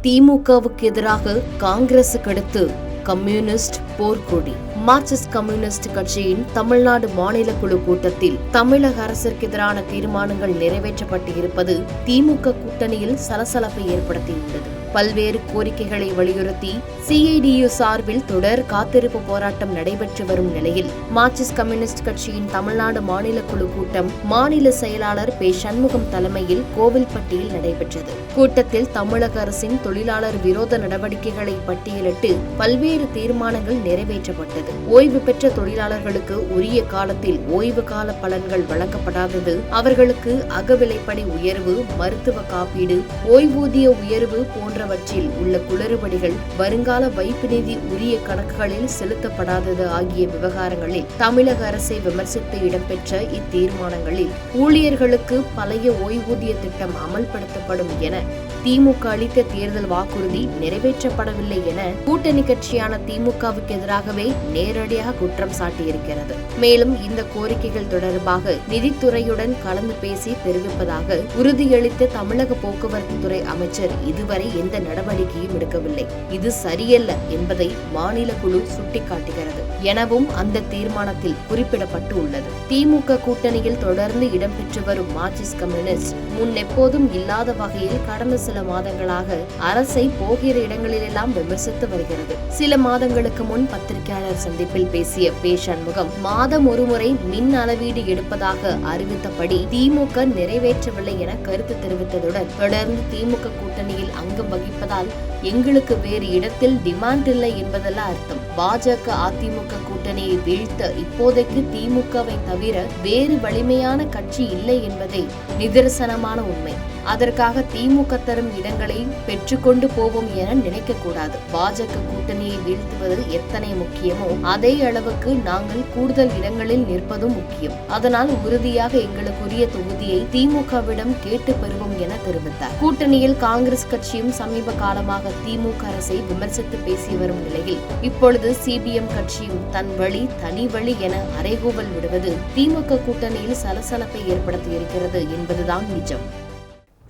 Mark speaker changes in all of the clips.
Speaker 1: திமுகவுக்கு எதிராக காங்கிரசுக்கு அடுத்து கம்யூனிஸ்ட் போர்க்கொடி. மார்க்சிஸ்ட் கம்யூனிஸ்ட் கட்சியின் தமிழ்நாடு மாநில குழு கூட்டத்தில் தமிழக அரசிற்கு எதிரான தீர்மானங்கள் நிறைவேற்றப்பட்டு இருப்பது திமுக கூட்டணியில் சலசலப்பை ஏற்படுத்தியுள்ளது. பல்வேறு கோரிக்கைகளை வலியுறுத்தி சிஐடியு சார்பில் தொடர் காத்திருப்பு போராட்டம் நடைபெற்று வரும் நிலையில் மார்க்சிஸ்ட் கம்யூனிஸ்ட் கட்சியின் தமிழ்நாடு மாநில குழு கூட்டம் மாநில செயலாளர் பே. சண்முகம் தலைமையில் கோவில்பட்டியில் நடைபெற்றது. கூட்டத்தில் தமிழக அரசின் தொழிலாளர் விரோத நடவடிக்கைகளை பட்டியலிட்டு பல்வேறு தீர்மானங்கள் நிறைவேற்றப்பட்டது. ஓய்வு பெற்ற தொழிலாளர்களுக்கு உரிய காலத்தில் ஓய்வு கால பலன்கள் வழங்கப்படாதது, அவர்களுக்கு அகவிலைப்படி உயர்வு, மருத்துவ காப்பீடு, ஓய்வூதிய உயர்வு போன்றவற்றில் உள்ள குளறுபடிகள், வருங்கால வைப்பு நிதி உரிய கணக்குகளில் செலுத்தப்படாதது ஆகிய விவகாரங்களில் தமிழக அரசை விமர்சித்து இடம்பெற்ற இத்தீர்மானங்களில் ஊழியர்களுக்கு பழைய ஓய்வூதிய திட்டம் அமல்படுத்தப்படும் என திமுக அளித்த தேர்தல் வாக்குறுதி நிறைவேற்றப்படவில்லை என கூட்டணி கட்சியான திமுகவுக்கு எதிராகவே நேரடியாக குற்றம் சாட்டியிருக்கிறது. மேலும் இந்த கோரிக்கைகள் தொடர்பாக நிதித்துறையுடன் கலந்து பேசி தெரிவிப்பதாக உறுதியளித்த தமிழக போக்குவரத்து துறை அமைச்சர் இதுவரை எந்த நடவடிக்கையும் எடுக்கவில்லை. இது சரியல்ல என்பதை மாநில குழு சுட்டிக்காட்டுகிறது எனவும் அந்த தீர்மானத்தில் குறிப்பிடப்பட்டு உள்ளது. திமுக கூட்டணியில் தொடர்ந்து இடம்பெற்று வரும் மார்க்சிஸ்ட் கம்யூனிஸ்ட் முன் எப்போதும் இல்லாத வகையில் கடந்த சில மாதங்களாக அரசை போகிற இடங்களிலெல்லாம் விமர்சித்து வருகிறது. சில மாதங்களுக்கு முன் பத்திரிகையாளர் சந்திப்பில் பேசிய பே. சண்முகம் மாதம் ஒருமுறை மின் அளவீடு எடுப்பதாக அறிவித்தபடி திமுக நிறைவேற்றவில்லை என கருத்து தெரிவித்ததுடன் தொடர்ந்து திமுக கூட்டணியில் அங்கம் வகிப்பதால் எங்களுக்கு வேறு இடத்தில் டிமாண்ட் இல்லை என்பதல்ல அர்த்தம். பாஜக அதிமுக கூட்டணியை வீழ்த்த இப்போதைக்கு திமுகவை தவிர வேறு வலிமையான கட்சி இல்லை என்பதே நிதர்சனமான உண்மை. அதற்காக திமுக தரும் இடங்களை பெற்றுக்கொண்டு போவோம் என நினைக்க கூடாது. பாஜக கூட்டணியை வீழ்த்துவது எத்தனை முக்கியமோ அதே அளவுக்கு நாங்கள் கூடுதல் இடங்களில் நிற்பதும் முக்கியம். அதனால் உறுதியாக எங்களுக்குரிய தொகுதியை திமுகவிடம் கேட்டு பெறுவோம் என தெரிவித்தார். கூட்டணியில் காங்கிரஸ் கட்சியும் சமீப காலமாக திமுக அரசை விமர்சித்து பேசி வரும் நிலையில் இப்பொழுது சிபிஎம் கட்சியும் தன் வழி தனி வழி என அறைகூவல் விடுவது திமுக கூட்டணியில் சலசலப்பை ஏற்படுத்தியிருக்கிறது என்பதுதான் நிஜம்.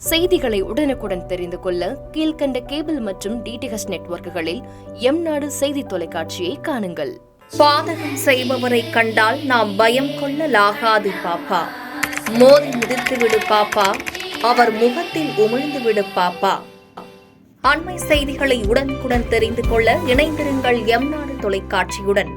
Speaker 1: செய்திகளை உடனுக்குடன் தெரிந்து கொள்ள கீழ்கண்ட கேபிள் மற்றும் டிடிஎச் நெட்வொர்க்குகளில் எம்நாடு செய்தி தொலைக்காட்சியை காணுங்கள். பாதகம் செய்பவரை கண்டால் நாம் பயம் கொள்ளலாகாது பாப்பா, மோதி மிதித்துவிடு பாப்பா, அவர் முகத்தில் உமிழ்ந்து விடு பாப்பா. அண்மை செய்திகளை உடனுக்குடன் தெரிந்து கொள்ள இணைந்திருங்கள் எம்நாடு தொலைக்காட்சியுடன்.